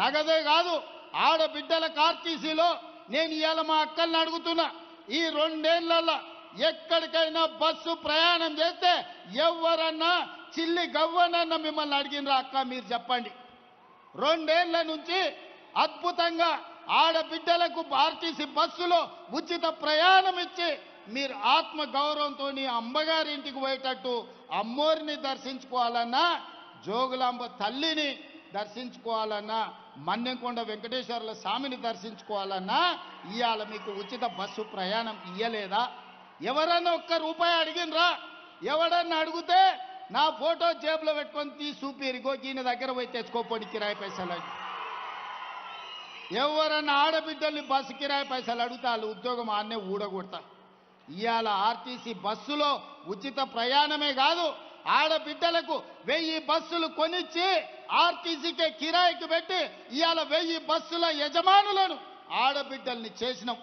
నగదే కాదు ఆడబిడ్డలకు ఆర్టీసీలో నేను ఇవాళ మా అక్కల్ని అడుగుతున్నా, ఈ 2 ఏళ్లలో ఎక్కడికైనా బస్సు ప్రయాణం చేస్తే ఎవరన్నా చిల్లి గవ్వనన్నా మిమ్మల్ని అడిగినరా అక్క? మీరు చెప్పండి. 2 ఏళ్ల నుంచి అద్భుతంగా ఆడబిడ్డలకు ఆర్టీసీ బస్సులో ఉచిత ప్రయాణం ఇచ్చి మీరు ఆత్మ గౌరవంతో అమ్మగారి ఇంటికి పోయేటట్టు అమ్మోరిని దర్శించుకోవాలన్నా, జోగులాంబ తల్లిని దర్శించుకోవాలన్నా, మన్నెంకొండ వెంకటేశ్వర్ల స్వామిని దర్శించుకోవాలన్నా ఇవాళ మీకు ఉచిత బస్సు ప్రయాణం ఇయ్యలేదా? ఎవరన్నా ఒక్క రూపాయి అడిగినరా? ఎవడన్నా అడిగితే నా ఫోటో జేబులో పెట్టుకొని తీసి చూపిరిగో ఈయన దగ్గర పోయి తెచ్చుకోపోండి కిరాయి పైసలు. ఎవరన్నా ఆడబిడ్డల్ని బస్సు కిరాయి పైసలు అడిగితే వాళ్ళు ఉద్యోగం ఆన్నే ఊడగొడతా. ఇవాళ ఆర్టీసీ బస్సులో ఉచిత ప్రయాణమే కాదు, ఆడబిడ్డలకు 1000 బస్సులు కొనిచ్చి ఆర్టీసీకే కిరాయికి పెట్టి ఇవాళ 1000 బస్సుల యజమానులను ఆడబిడ్డల్ని చేసినాం.